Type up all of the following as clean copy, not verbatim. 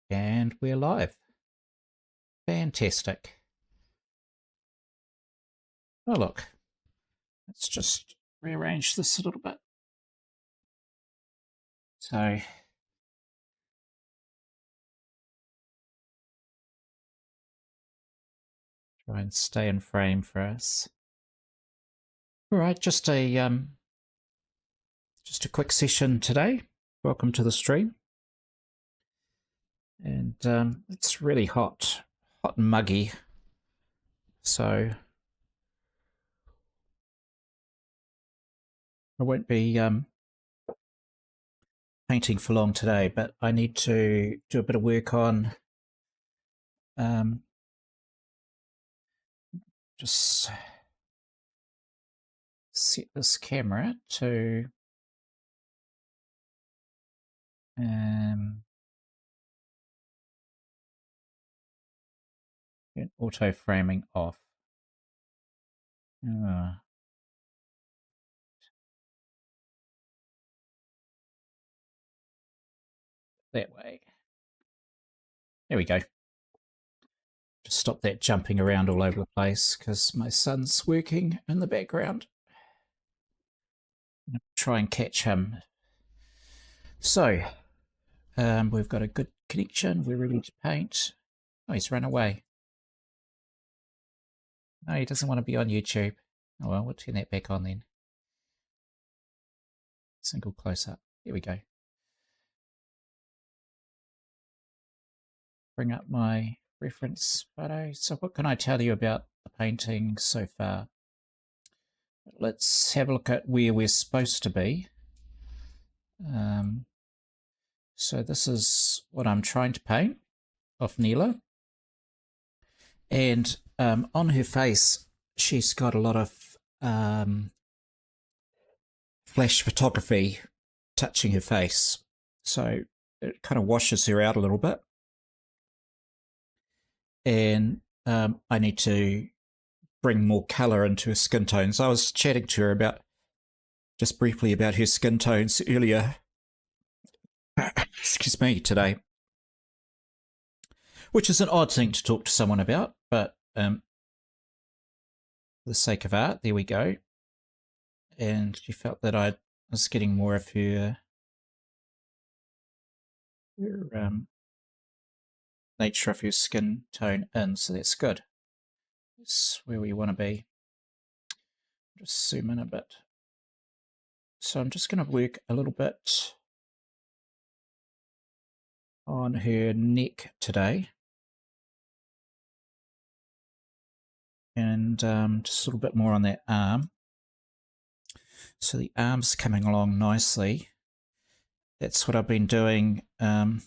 And we're live. Fantastic. Oh, look. Let's just rearrange this a little bit. So, try and stay in frame for us. All right, just a quick session today. Welcome to the stream. And it's really hot and muggy. So I won't be painting for long today, but I need to do a bit of work on just set this camera to get auto framing off. That way. There we go. Just stop that jumping around all over the place because my son's working in the background. Try and catch him. So, we've got a good connection. We're ready to paint. Oh, he's run away. No, he doesn't want to be on YouTube. Oh well, we'll turn that back on then. Single close up. Here we go. Bring up my reference photo. So what can I tell you about the painting so far? Let's have a look at where we're supposed to be. So this is what I'm trying to paint of Neela. And on her face, she's got a lot of flash photography touching her face. So it kind of washes her out a little bit. And I need to bring more color into her skin tones. I was chatting to her about just briefly about her skin tones earlier. Excuse me, today. Which is an odd thing to talk to someone about, but for the sake of art, there we go. And she felt that I was getting more of her nature of her skin tone in, so that's good. That's where we want to be. Just zoom in a bit. So I'm just going to work a little bit on her neck today. And just a little bit more on that arm. So the arm's coming along nicely. That's what I've been doing. Made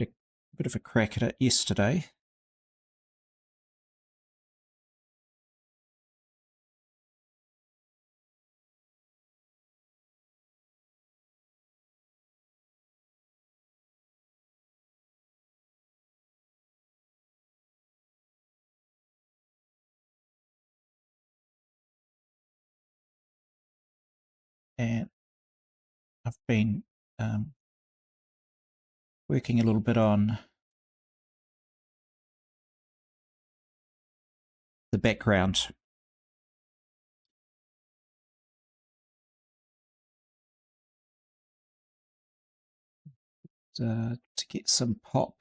a bit of a crack at it yesterday. And I've been working a little bit on the background. To get some pop,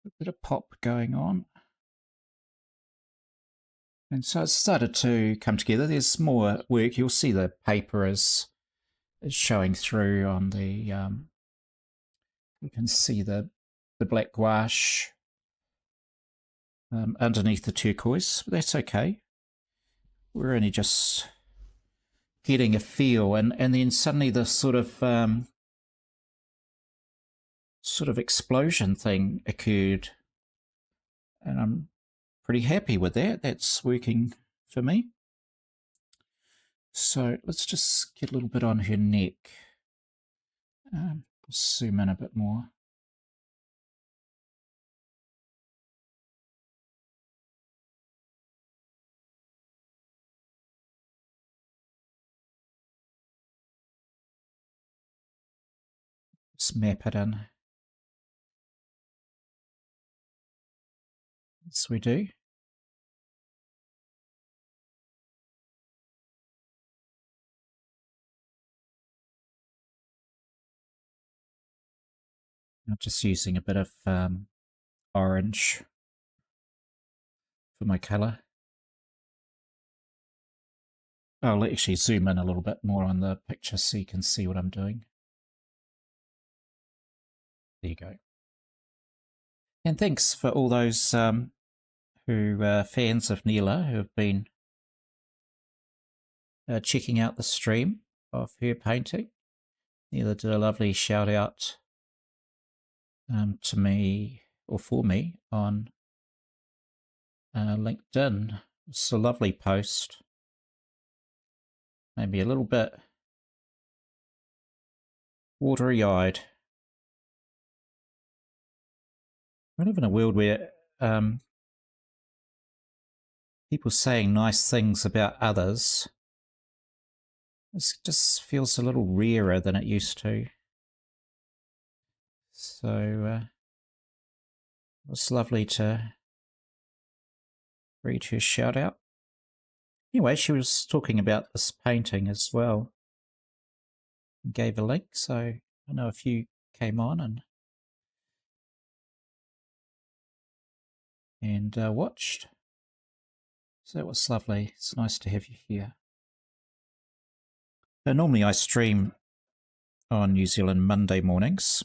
a bit of pop going on. And so it's started to come together. There's more work. You'll see the paper is showing through on the, you can see the black gouache underneath the turquoise. But that's okay. We're only just getting a feel, and then suddenly the sort of explosion thing occurred, and I'm pretty happy with that. That's working for me. So let's just get a little bit on her neck. Zoom in a bit more. Let's map it in as we do. I'm just using a bit of orange for my colour. I'll actually zoom in a little bit more on the picture so you can see what I'm doing. There you go. And thanks for all those who are fans of Neela who have been checking out the stream of her painting. Neela did a lovely shout out to me, or for me, on LinkedIn. It's a lovely post. Maybe a little bit watery-eyed. We live in a world where people saying nice things about others, it just feels a little rarer than it used to. So it was lovely to read her shout out. Anyway, she was talking about this painting as well. Gave a link, so I know a few came on and watched. So it was lovely. It's nice to have you here. Normally I stream on New Zealand Monday mornings.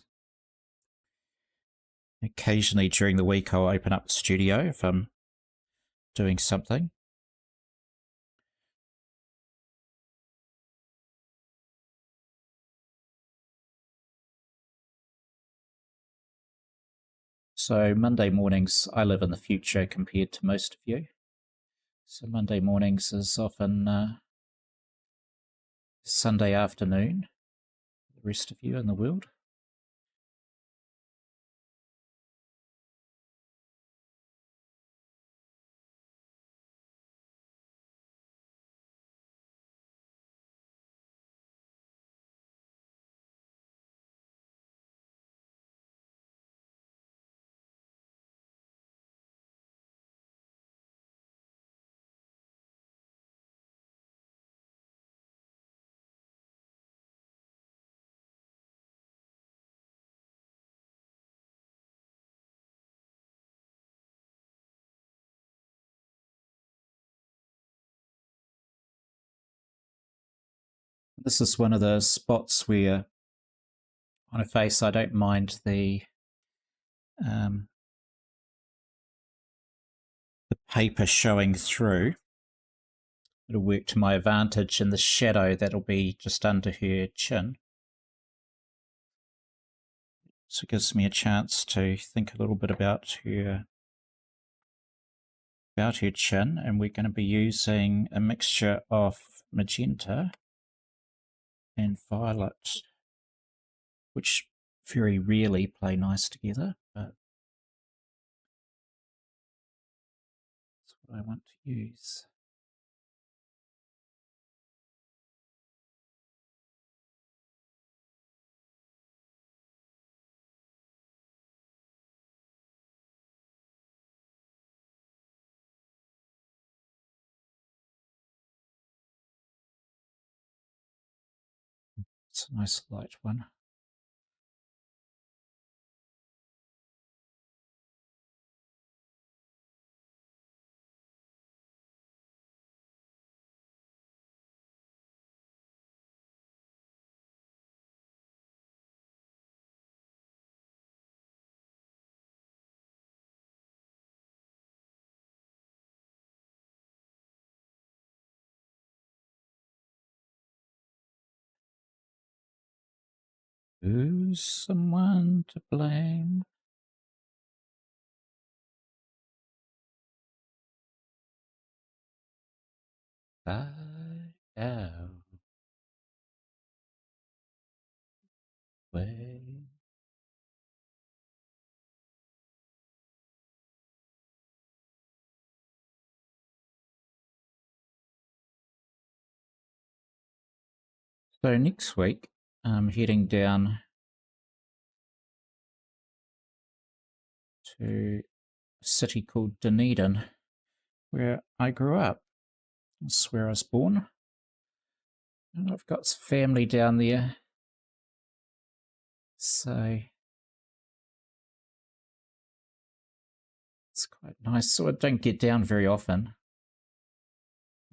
Occasionally during the week I'll open up the studio if I'm doing something. So Monday mornings, I live in the future compared to most of you. So Monday mornings is often Sunday afternoon, the rest of you in the world. This is one of the spots where on a face I don't mind the paper showing through. It'll work to my advantage in the shadow that'll be just under her chin. So it gives me a chance to think a little bit about her chin, and we're going to be using a mixture of magenta and violet, which very rarely play nice together, but that's what I want to use. It's a nice light one. Who's someone to blame? I am. Way. So next week, I'm heading down to a city called Dunedin, where I grew up. That's where I was born. And I've got family down there. So it's quite nice. So I don't get down very often.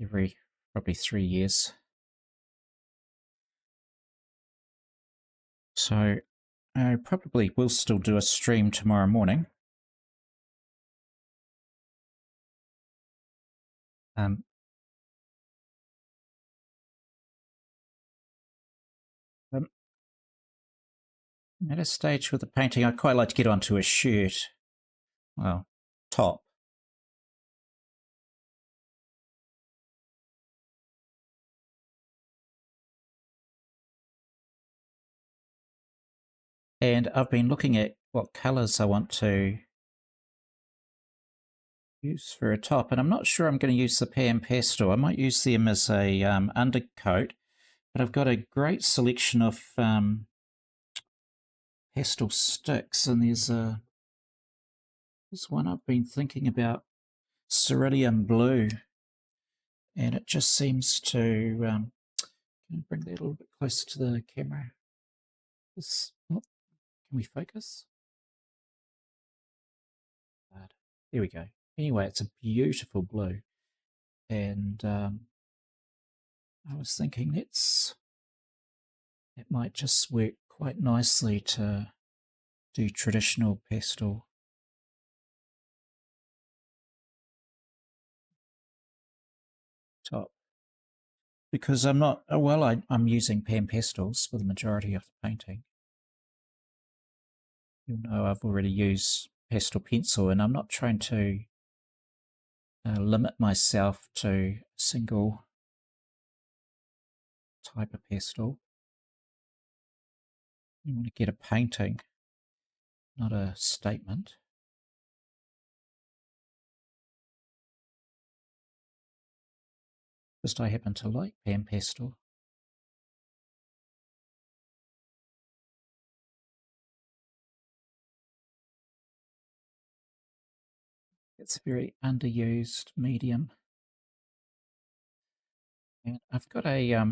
Every probably 3 years. So I probably will still do a stream tomorrow morning. I'm at a stage with the painting, I'd quite like to get onto a shirt. Well, top. And I've been looking at what colours I want to use for a top, and I'm not sure I'm going to use the pan pastel. I might use them as a undercoat, but I've got a great selection of pastel sticks, and there's one I've been thinking about, cerulean blue, and it just seems to can I bring that a little bit closer to the camera? Can we focus? There we go. Anyway, it's a beautiful blue, and I was thinking it might just work quite nicely to do traditional pastel. Top, because I'm not I'm using pan pastels for the majority of the painting. You'll know I've already used pastel pencil, and I'm not trying to limit myself to a single type of pastel. You want to get a painting, not a statement. Just I happen to like pan pastel. It's a very underused medium. And I've got a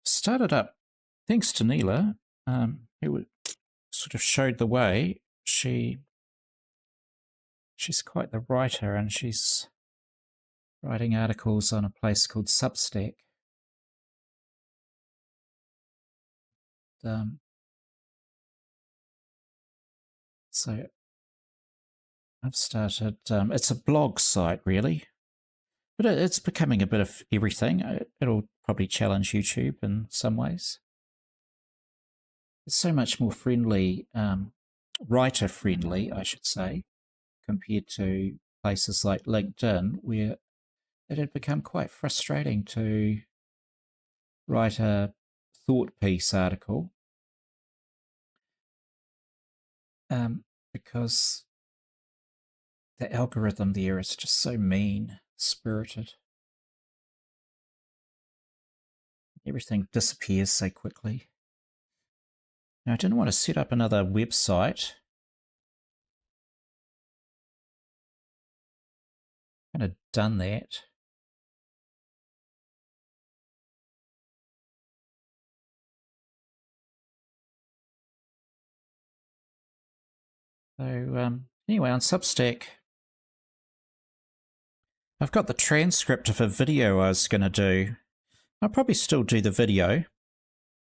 started up, thanks to Neela, who sort of showed the way. She's quite the writer, and she's writing articles on a place called Substack. So I've started, it's a blog site really, but it's becoming a bit of everything. It'll probably challenge YouTube in some ways. It's so much more friendly, writer friendly, I should say, compared to places like LinkedIn, where it had become quite frustrating to write a thought piece article because the algorithm there is just so mean spirited. Everything disappears so quickly. Now, I didn't want to set up another website. Kind of done that. So anyway, on Substack, I've got the transcript of a video I was going to do. I'll probably still do the video.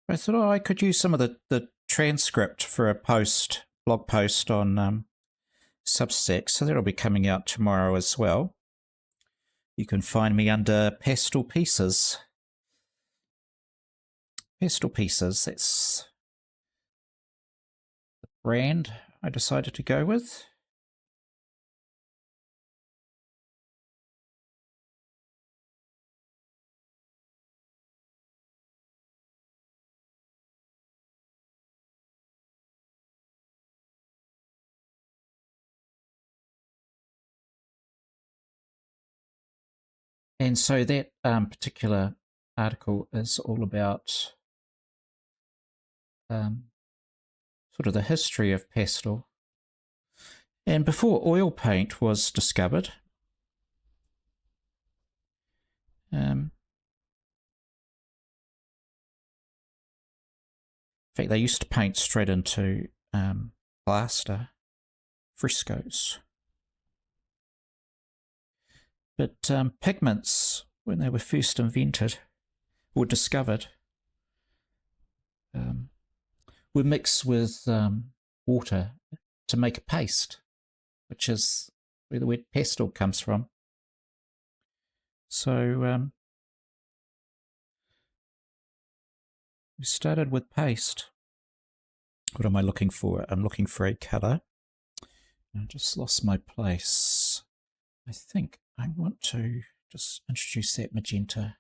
I thought, I could use some of the transcript for a blog post on Substack, so that'll be coming out tomorrow as well. You can find me under Pastel Pieces. Pastel Pieces, that's the brand I decided to go with. And so that particular article is all about sort of the history of pastel. And before oil paint was discovered, in fact, they used to paint straight into plaster frescoes. But pigments, when they were first invented or discovered, were mixed with water to make a paste, which is where the word pastel comes from. So we started with paste. What am I looking for? I'm looking for a colour. I just lost my place. I think I want to just introduce that magenta.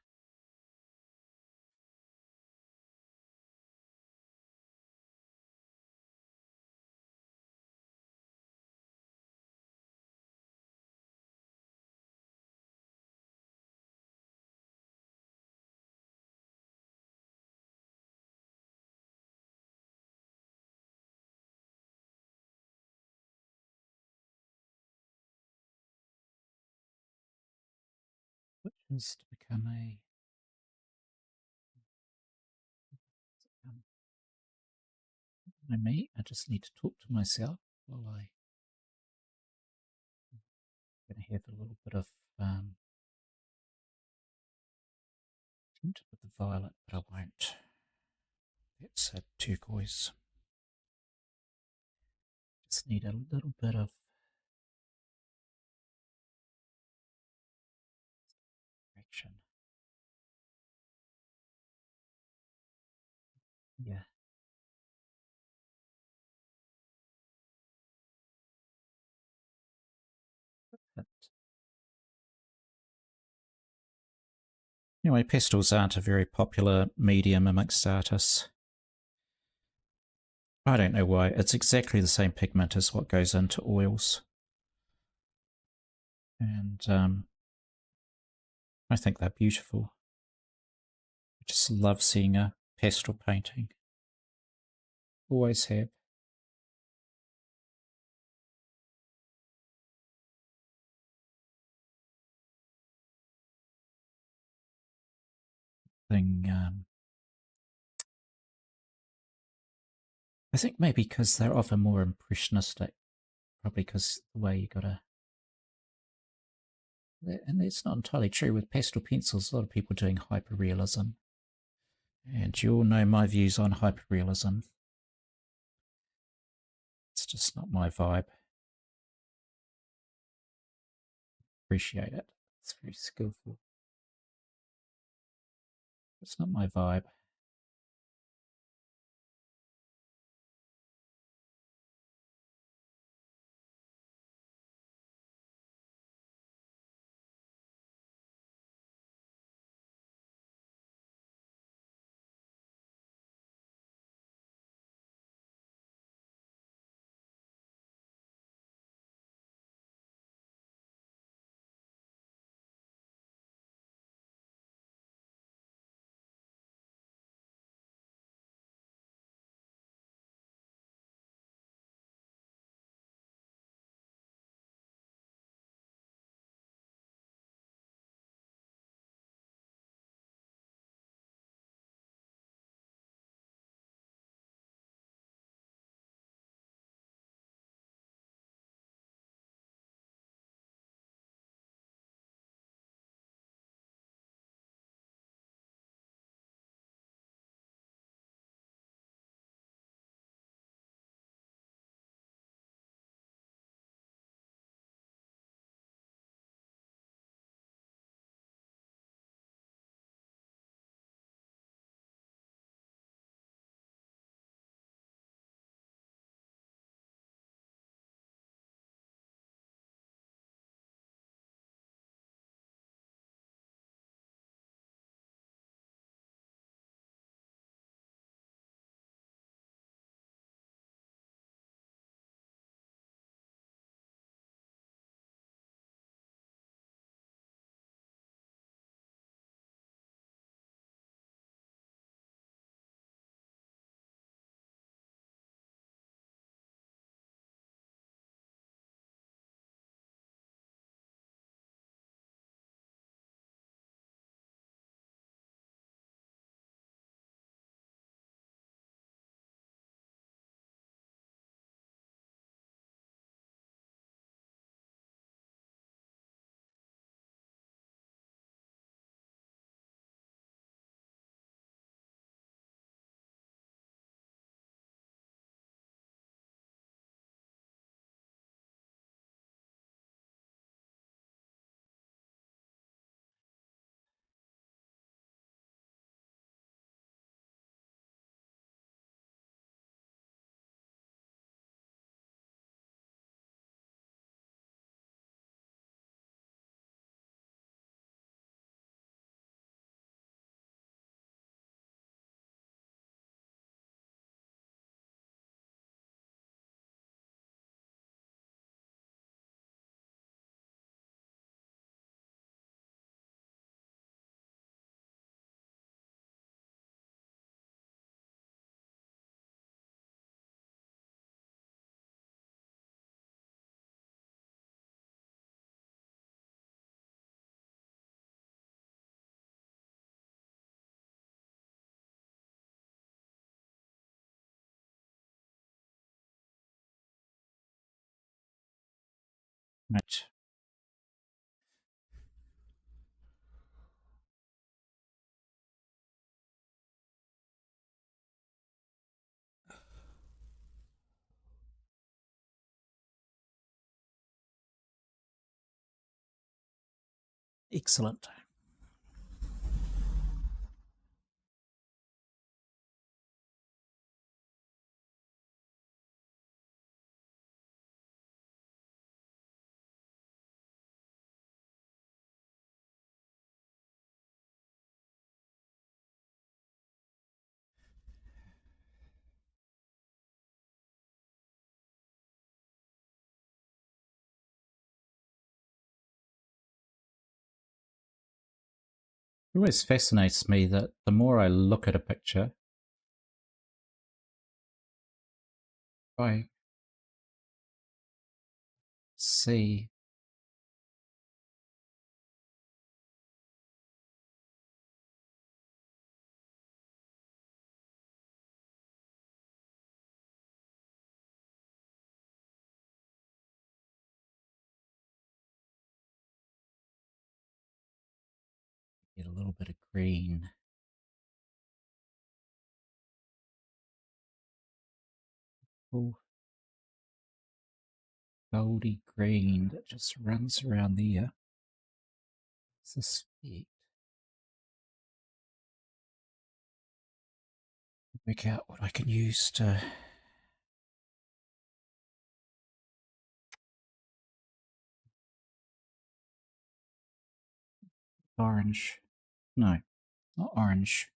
Which is to become a me. I just need to talk to myself while I'm going to have a little bit of tint with the violet, but I won't. That's a turquoise. Just need a little bit of action. Yeah. But anyway, pastels aren't a very popular medium amongst artists. I don't know why. It's exactly the same pigment as what goes into oils. And I think they're beautiful. I just love seeing a pastel painting. Always have. I think maybe because they're often more impressionistic, probably because the way you gotta. And it's not entirely true with pastel pencils. A lot of people doing hyperrealism, and you all know my views on hyperrealism. It's just not my vibe. Appreciate it. It's very skillful. It's not my vibe. Right. Excellent. It always fascinates me that the more I look at a picture, I see get a little bit of green. Oh, goldy green that just runs around there. Suspect. Work out what I can use to orange. No, not orange.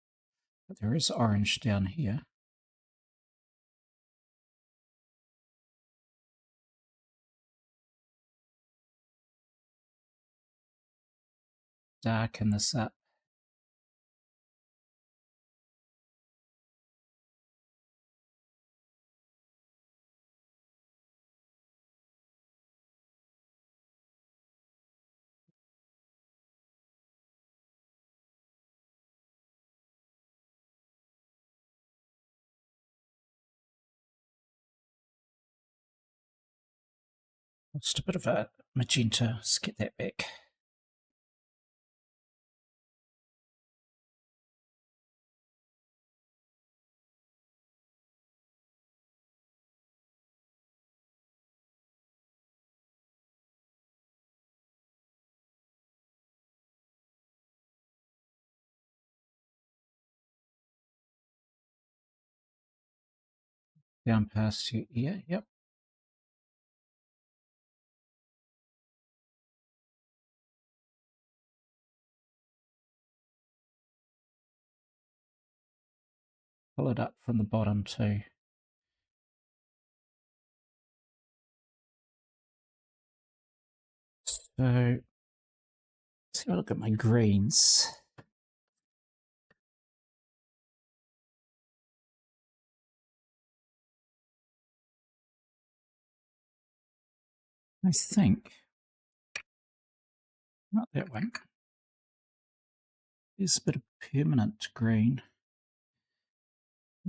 But there is orange down here. Darken this up. Just a bit of a magenta. Let's get that back. Down past your ear. Yep. Pull it up from the bottom too. So, let's have a look at my greens. I think, not that one. There's a bit of permanent green.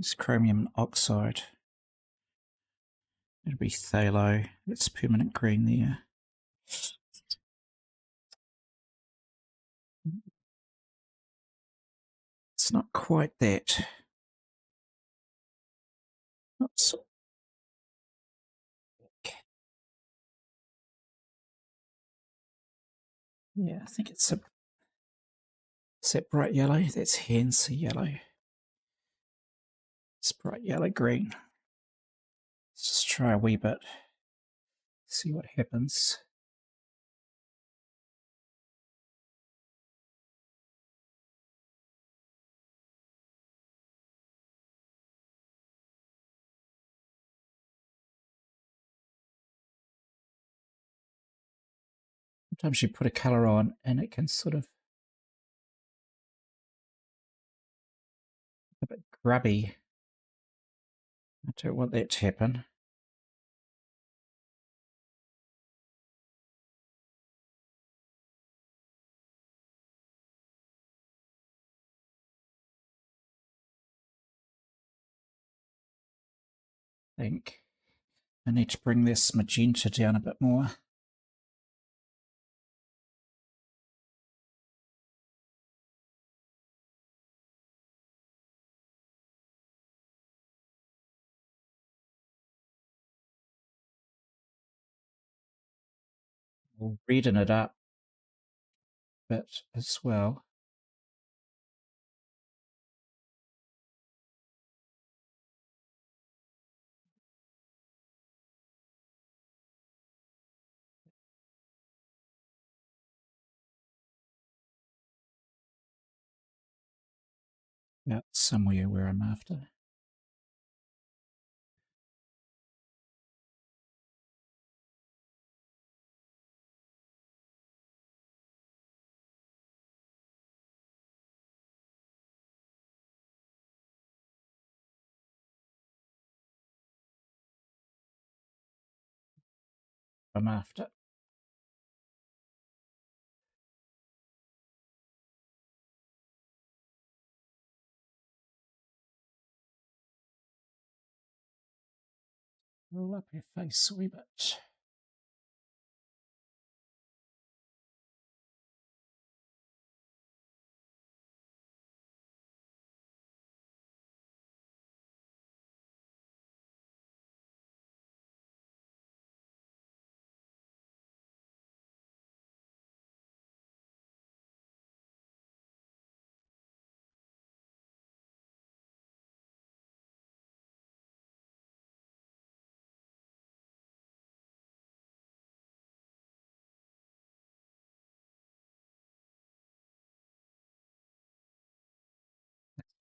It's chromium oxide. It'll be phthalo. It's permanent green there. It's not quite that. Oops. Yeah, I think it's that bright yellow. That's Hansa yellow. It's bright yellow green. Let's just try a wee bit. See what happens. Sometimes you put a colour on and it can sort of a bit grubby. I don't want that to happen. I think I need to bring this magenta down a bit more. We'll redden it up a bit as well. Yeah, somewhere where I'm after. I'm after. Roll up your face a wee bit.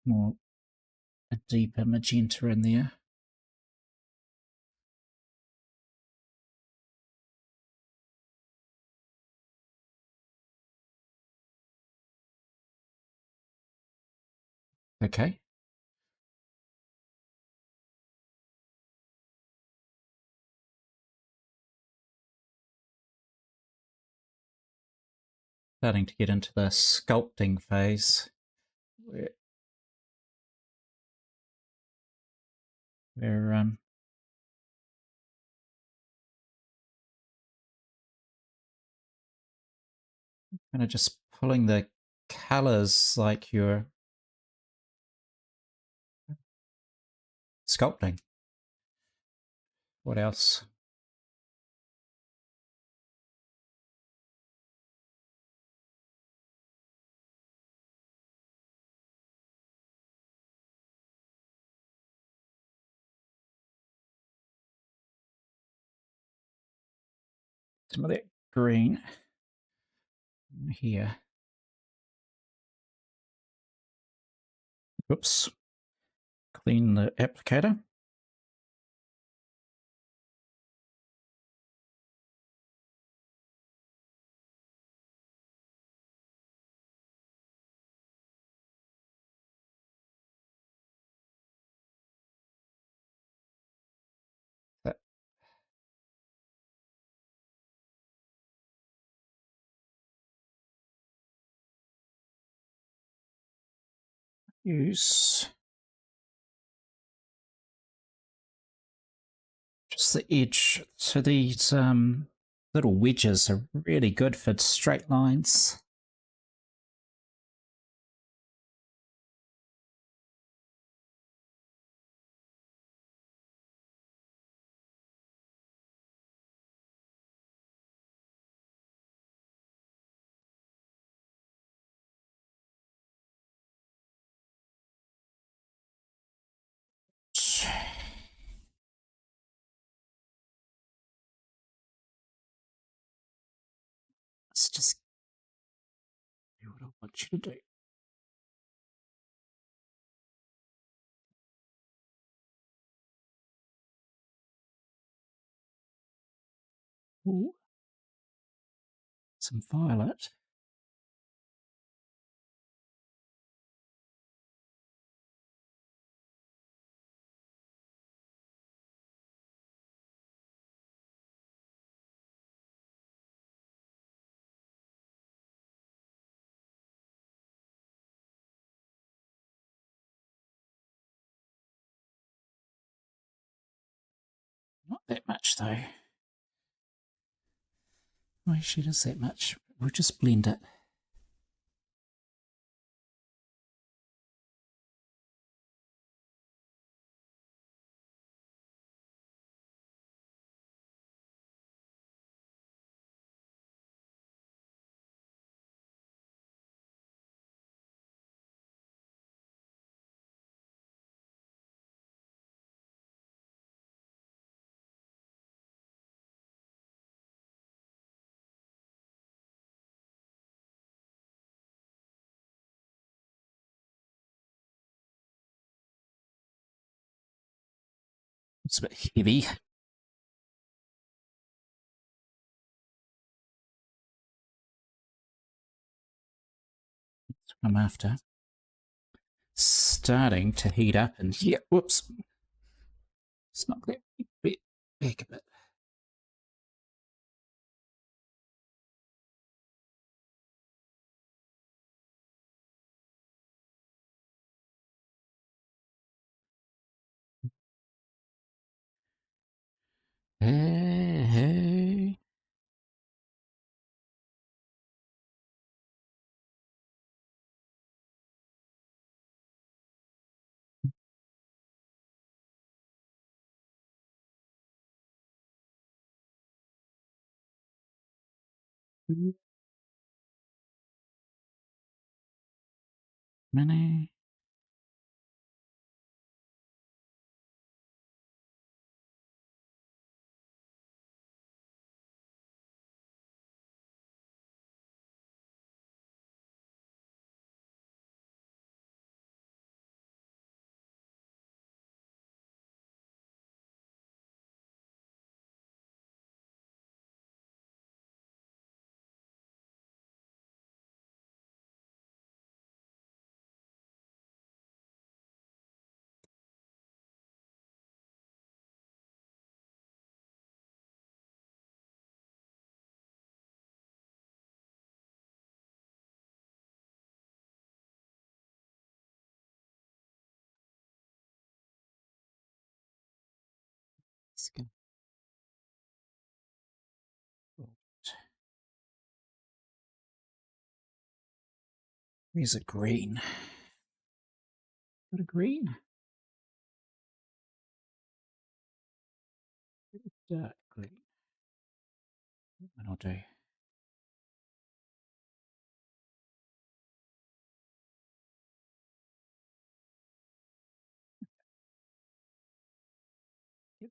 More a deeper magenta in there. Okay. Starting to get into the sculpting phase. We're kind of just pulling the colors like you're sculpting. What else? Some of that green here. Oops. Clean the applicator. That use just the edge. So these little wedges are really good for straight lines. Let's just do what I want you to do. Ooh, some violet. Not that much though. Why she does that much? We'll just blend it. It's a bit heavy. That's what I'm after. Starting to heat up, and yeah, whoops. It's not that bit back a bit. Hey. Mini. Where's a green? Got a green? Dark green. That'll do.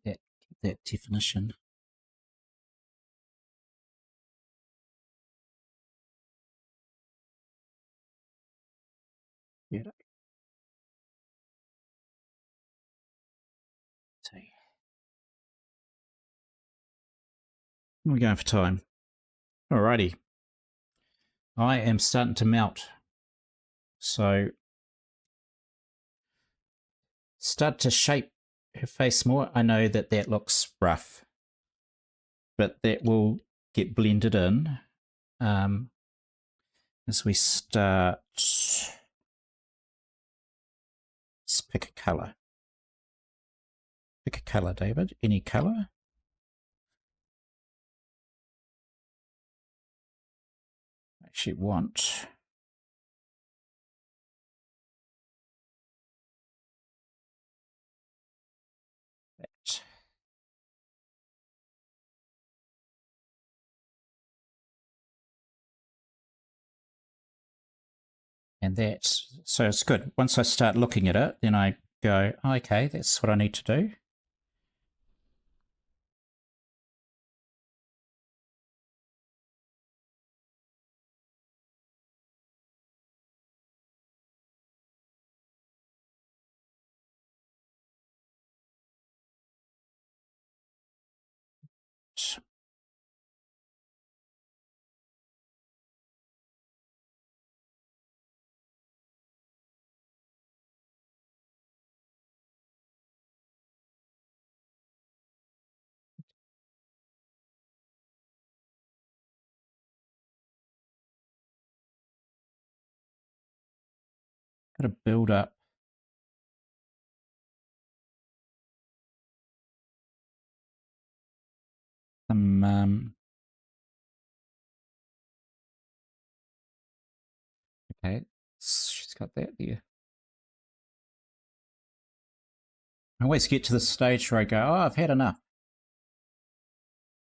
Get that definition. Yeah. See. We're going for time. Alrighty. I am starting to melt. So start to shape her face more. I know that that looks rough, but that will get blended in as we start. Let's pick a colour. Pick a colour, David. Any colour? I actually want that. And that. So it's good. Once I start looking at it, then I go, okay, that's what I need to do. Got to build up some. Okay, she's got that there. I always get to the stage where I go, oh, I've had enough.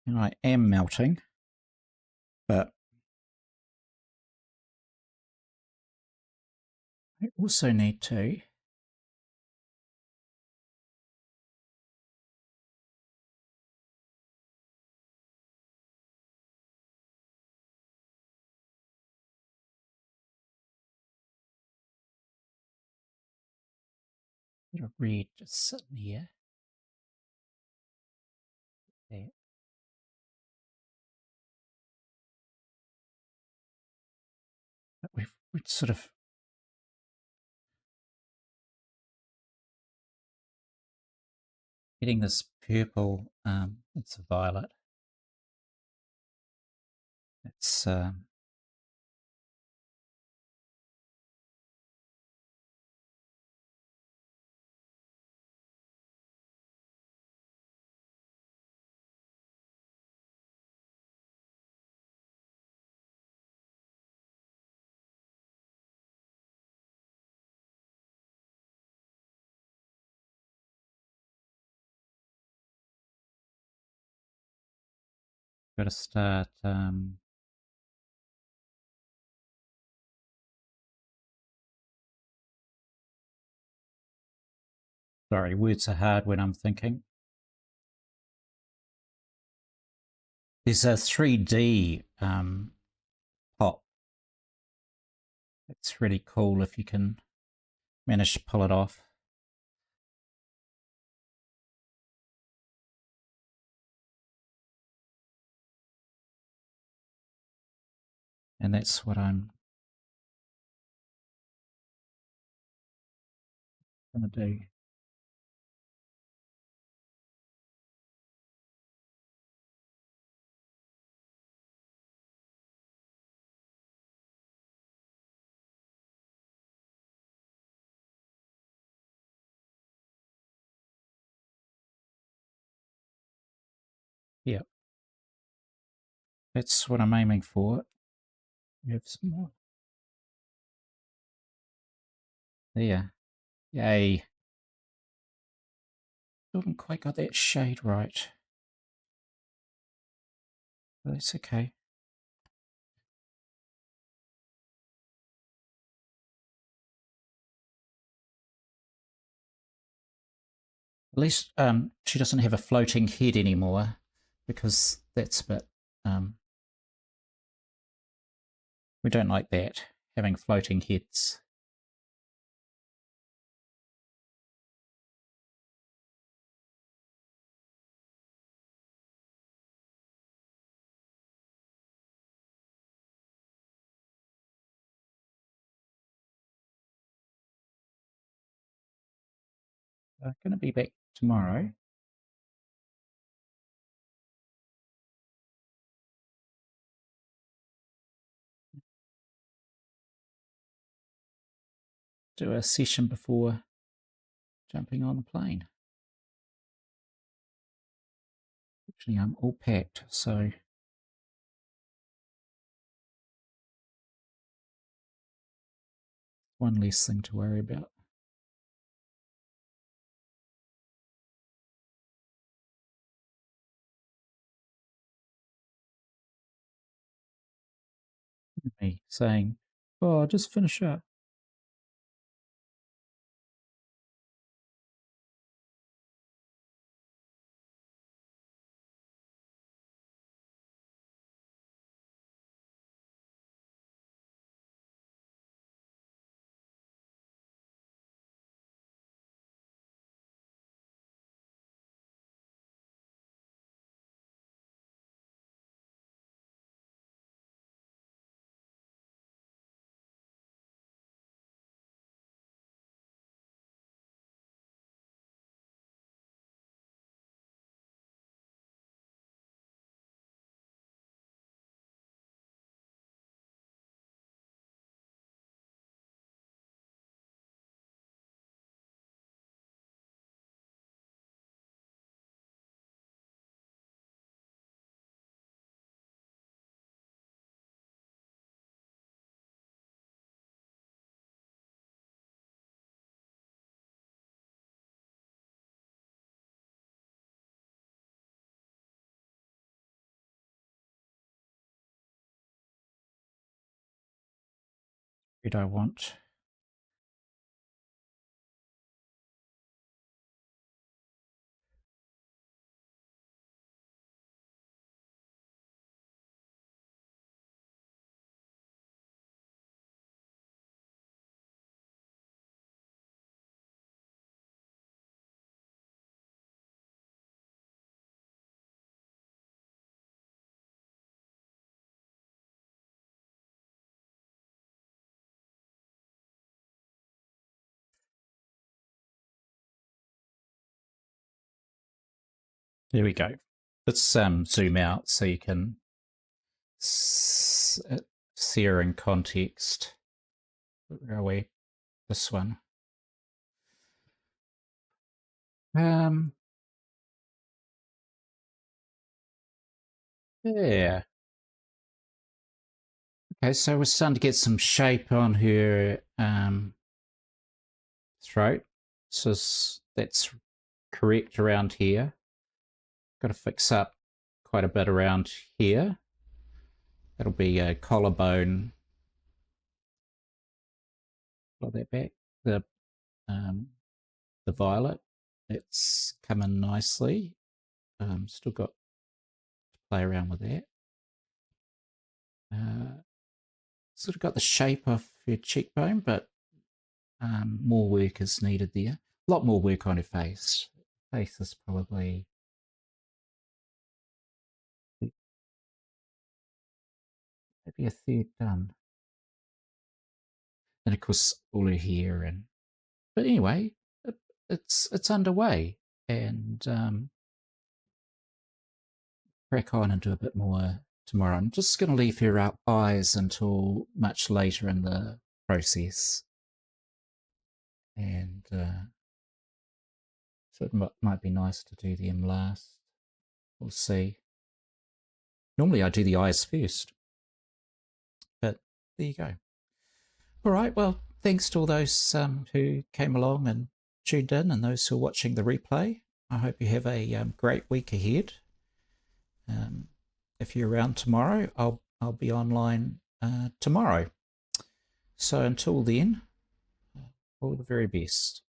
And I am melting, but I also need to get a red just sitting here. It's sort of getting this purple. It's a violet. It's got to start. Sorry, words are hard when I'm thinking. There's a 3D pop. It's really cool if you can manage to pull it off. And that's what I'm going to do. Yeah, that's what I'm aiming for. We have some more. There. Yay. Still haven't quite got that shade right. But that's okay. At least she doesn't have a floating head anymore, because that's a bit. We don't like that, having floating heads. I'm going to be back tomorrow. Do a session before jumping on the plane. Actually, I'm all packed, so one less thing to worry about. Me saying, "Oh, just finish up." What I want. There we go. Let's zoom out so you can see her in context. Where are we? This one. Yeah. Okay, so we're starting to get some shape on her throat. So that's correct around here. Got to fix up quite a bit around here. That'll be a collarbone. Got that back. Um, the violet. It's coming nicely. Still got to play around with that. Sort of got the shape of her cheekbone, but more work is needed there. A lot more work on her face. Face is probably maybe a third done. And of course, all her hair and. But anyway, it's underway, and crack on and do a bit more tomorrow. I'm just going to leave her eyes until much later in the process, and so it might be nice to do them last. We'll see. Normally I do the eyes first, but there you go. All right, well, thanks to all those who came along and tuned in, and those who are watching the replay. I hope you have a great week ahead. If you're around tomorrow, I'll be online tomorrow. So until then, all the very best.